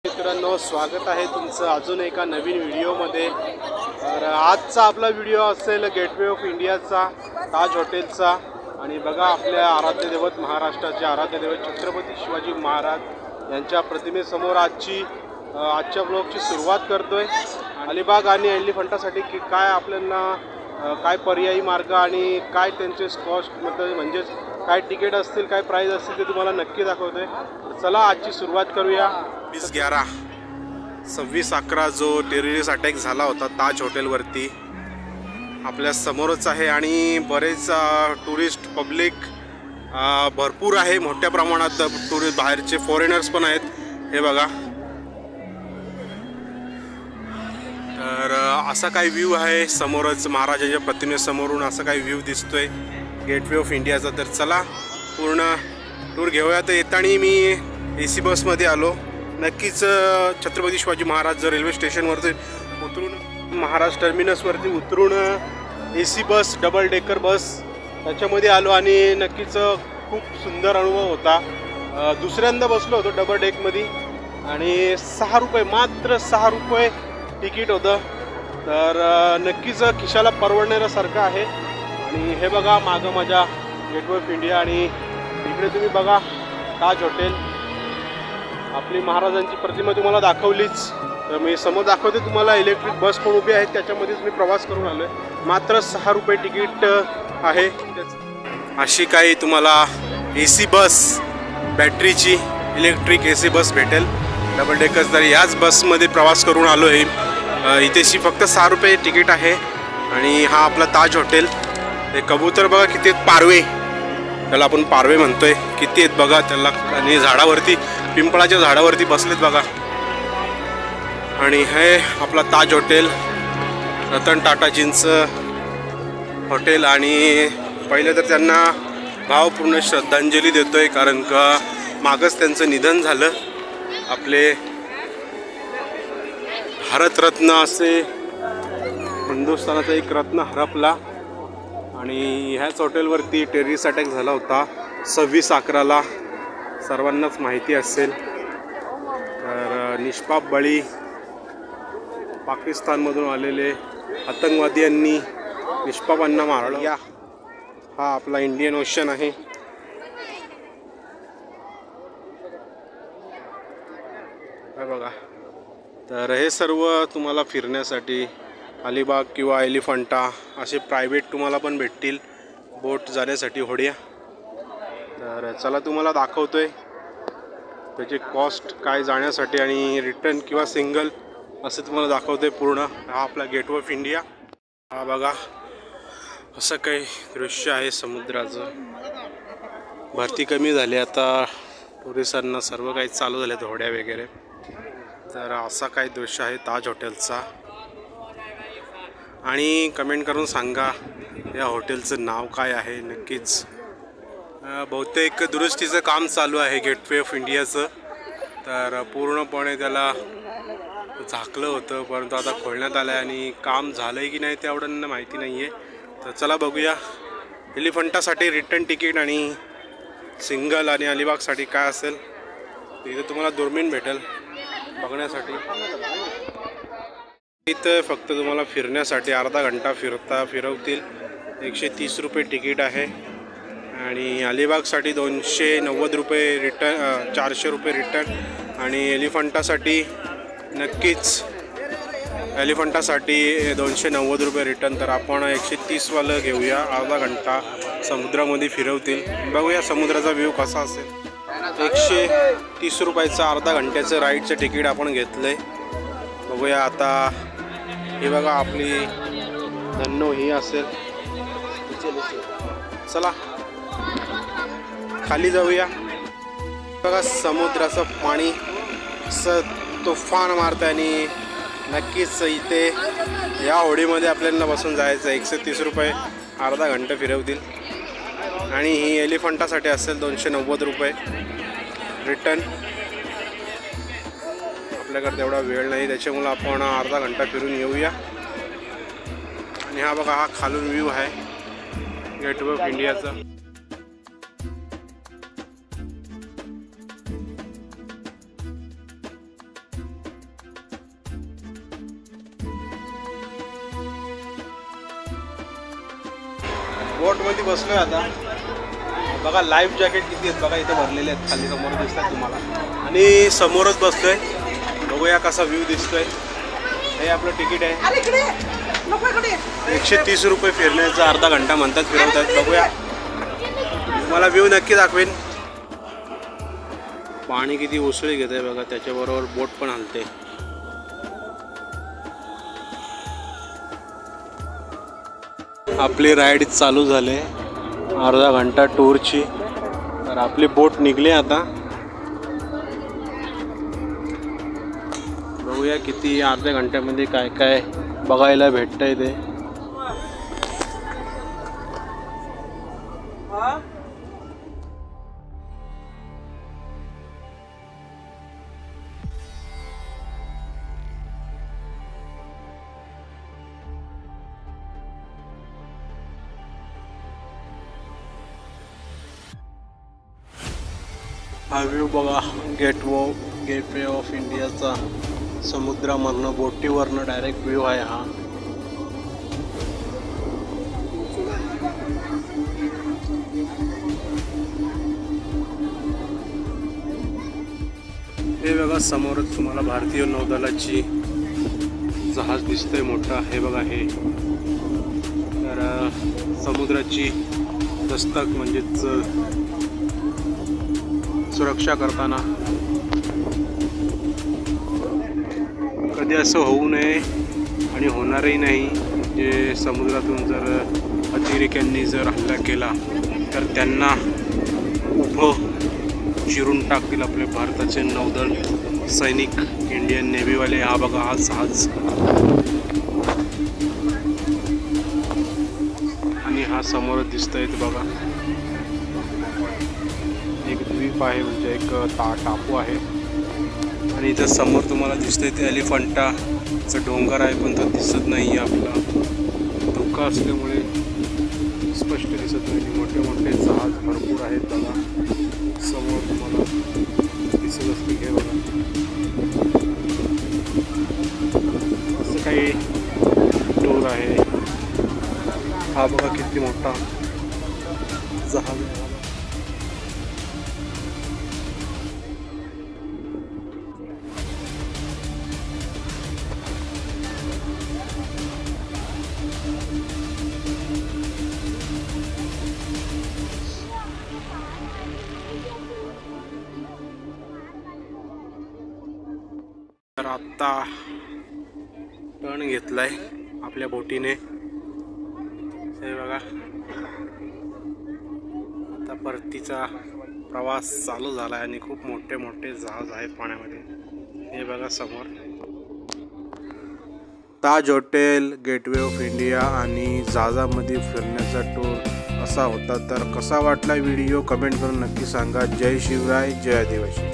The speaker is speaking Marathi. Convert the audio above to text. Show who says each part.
Speaker 1: मित्रांनो, स्वागत आहे तुमचं अजून एका नवीन व्हिडिओमध्ये। तर आजचा आपला व्हिडिओ असेल गेटवे ऑफ इंडियाचा, ताज हॉटेलचा। आणि बघा, आपल्या आराध्य दैवत, महाराष्ट्राचे आराध्य दैवत छत्रपती शिवाजी महाराज यांच्या प्रतिमेसमोर आजच्या ब्लॉगची सुरुवात करतोय। अलिबाग आणि एलिफंटासाठी काय आपल्याला काय पर्यायी मार्ग आणि काय त्यांचे कॉस्ट म्हणजेच काय तिकीट असतील, काय प्राइस असतील ते तुम्हाला नक्की दाखवतोय। चला आजची सुरुवात करूया। 26/11 जो टेररिस्ट अटॅक झाला होता ताज हॉटेलवरती आपल्या समोरच आहे आणि बरेच टुरिस्ट पब्लिक भरपूर आहे, मोठ्या प्रमाणात टुरिस्ट बाहेरचे फॉरेनर्स पण आहेत। हे बघा, तर असा काही व्ह्यू आहे समोरच, महाराजांच्या प्रतिमेसमोरून असा काही व्ह्यू दिसतोय गेटवे ऑफ इंडियाचा। तर चला पूर्ण टूर घेऊया। तर येताना मी AC बसमध्ये आलो। नक्कीच छत्रपती शिवाजी महाराज जर रेल्वे स्टेशनवरती उतरून, महाराज टर्मिनसवरती उतरून AC बस, डबल डेकर बस त्याच्यामध्ये आलो आणि नक्कीच खूप सुंदर अनुभव होता। दुसऱ्यांदा बसलो होतो डबल डेकमध्ये आणि 6 रुपये, मात्र 6 रुपये तिकीट होतं। तर नक्कीच खिशाला परवडण्यासारखं आहे। आणि हे बघा मागं माझ्या गेटवे ऑफ इंडिया आणि इकडे तुम्ही बघा ताज हॉटेल। आपली महाराजांची प्रतिमा तुम्हाला दाखवलीच, तर मी समोर दाखवते तुम्हाला इलेक्ट्रिक बस पण उभी आहे, त्याच्यामध्येच मी प्रवास करून आलो आहे। मात्र 6 रुपये तिकीट आहे। अशी काही तुम्हाला AC बस, बॅटरीची इलेक्ट्रिक AC बस भेटेल डबल डेकर्स। तर याच बसमध्ये प्रवास करून आलो आहे। इथेशी फक्त 6 रुपये तिकीट आहे। आणि हा आपला ताज हॉटेल। हे कबूतर बघा किती आहेत, पारवे, त्याला आपण पारवे म्हणतोय, किती आहेत बघा त्याला। आणि झाडावरती, पिंपळाच्या झाडावरती बसलेत बघा। आणि हे आपला ताज हॉटेल, रतन टाटाजींचं हॉटेल। आणि पहिले तर त्यांना भावपूर्ण श्रद्धांजली देतोय, कारण का मागच त्यांचं निधन झालं। आपले भारतरत्न असे हिंदुस्थानाचा एक रत्न हरपला। आणि ह्याच हॉटेलवरती टेररिस्ट अटॅक झाला होता 26/11ला, सर्वांनाच माहिती असेल। तर निष्पाप बळी पाकिस्तानमधून आलेले आतंकवादी यांनी निष्पापांना मारलं। या हा आपला इंडियन ओशन आहे। हे बघा, तर हे सर्व तुम्हाला फिरण्यासाठी अलिबाग किंवा एलिफंटा असे प्रायव्हेट तुम्हाला पण भेटतील, बोट जाण्यासाठी होड्या। तर चला तुम्हाला दाखवतोय त्याचे कॉस्ट काय जाण्यासाठी आणि रिटर्न किंवा सिंगल असे तुम्हाला दाखवतोय पूर्ण। हा आपला गेटवे ऑफ इंडिया। हा बघा, असं काही दृश्य आहे समुद्राचं। भरती कमी झाली आता, टुरिस्टांना सर्व काही चालू झाले, होड्या वगैरे। तर असा काही दृश्य आहे ताज हॉटेलचा। आणि कमेंट करून सांगा या हॉटेलचं नाव काय आहे नक्कीच। बहुतेक दुरुस्तीचं काम चालू आहे गेटवे ऑफ इंडियाचं। तर पूर्णपणे त्याला झाकलं होतं, परंतु आता खोलण्यात आलं आहे आणि काम झालं आहे की नाही ते एवढं माहिती नाही आहे। तर चला बघूया एलिफंटासाठी रिटर्न तिकीट आणि सिंगल आणि अलिबागसाठी काय असेल। इथं तुम्हाला दुर्मीन भेटेल बघण्यासाठी। इथं फक्त तुम्हाला फिरण्यासाठी अर्धा घंटा फिरवतील। 130 रुपये तिकीट आहे। आणि अलिबागसाठी 290 रुपये रिटर्न, 400 रुपये रिटर्न। आणि एलिफंटासाठी नक्कीच, एलिफंटासाठी 290 रुपये रिटर्न। तर आपण 130वालं घेऊया, अर्धा घंटा समुद्रामध्ये फिरवतील। बघूया समुद्राचा व्ह्यू कसा असेल। 130 रुपयाचं अर्धा घंट्याचं राईडचं तिकीट आपण घेतलं आहे। बघूया आता। हे बघा आपली धन्नो ही असेल। चला खाली जाऊया। बघा समुद्राचं पाणी असं तुफान मारतं आणि नक्कीच इथे या होडीमध्ये आपल्याला बसून जायचं आहे। 130 रुपये अर्धा घंटा फिरवतील। आणि ही एलिफंटासाठी असेल 290 रुपये रिटर्न। आपल्याकडे तेवढा वेळ नाही, त्याच्यामुळे आपण अर्धा घंटा फिरून येऊया। आणि हा बघा, हा खालून व्ह्यू आहे गेटवे ऑफ इंडियाचा। बोटमध्ये बसलोय आता. बघा लाईफ जॅकेट किती आहेत बघा, इथे भरलेले आहेत खाली समोर दिसतात तुम्हाला. आणि समोरच बसलोय, बघूया कसा व्ह्यू दिसतोय. हे आपलं तिकीट आहे 130 रुपये फिरण्याचा, अर्धा घंटा म्हणतात फिरवतात. बघूया, तुम्हाला व्ह्यू नक्की दाखवेन. पाणी किती उसळी घेत आहे बघा, त्याच्याबरोबर बोट पण हलते. आपली राईड चालू झाले, अर्धा घंटा टूरची. तर आपली बोट निघली आता. बघूया किती अर्ध्या घंट्यामध्ये काय काय बघायला भेटतंय ते. हा व्ह्यू बघा, गेटवे ऑफ इंडियाचा. समुद्रामधनं बोटीवरनं डायरेक्ट व्ह्यू आहे हा. हे बघा समोरच तुम्हाला भारतीय नौदलाची जहाज दिसतंय मोठा. हे बघा, हे तर समुद्राची दस्तक म्हणजेच सुरक्षा करताना. कधी असं होऊ नये आणि होणारही नाही, जे समुद्रातून जर अतिरेक्यांनी जर हल्ला केला तर त्यांना उभं चिरून टाकतील आपले भारताचे नौदल सैनिक, इंडियन नेव्हीवाले. हा बघा, हा जहाज आणि हा समोर दिसतंय बघा, एक द्वीप आहे, म्हणजे एक टापू आहे. आणि इथं समोर तुम्हाला दिसतंय ते एलिफंटाचं डोंगर आहे, पण तो दिसत नाही आहे आपला, धुका असल्यामुळे स्पष्ट दिसत नाही. मोठे मोठे जहाज भरपूर आहेत बघा, समोर तुम्हाला दिसत असते. हे बघा, असं काही टूर आहे. हा बघा किती मोठा जहाज आहे. तर आत्ता टर्न घेतलाय आपल्या बोटीने. हे बघा, आता परतीचा प्रवास चालू झाला आहे आणि खूप मोठे मोठे जहाज आहेत पाण्यामध्ये. हे बघा समोर ताज हॉटेल, गेटवे ऑफ इंडिया आणि जहाजामध्ये फिरण्याचा टूर असा होता. तर कसा वाटला व्हिडिओ कमेंट करून नक्की सांगा. जय शिवराय, जय आदिवासी.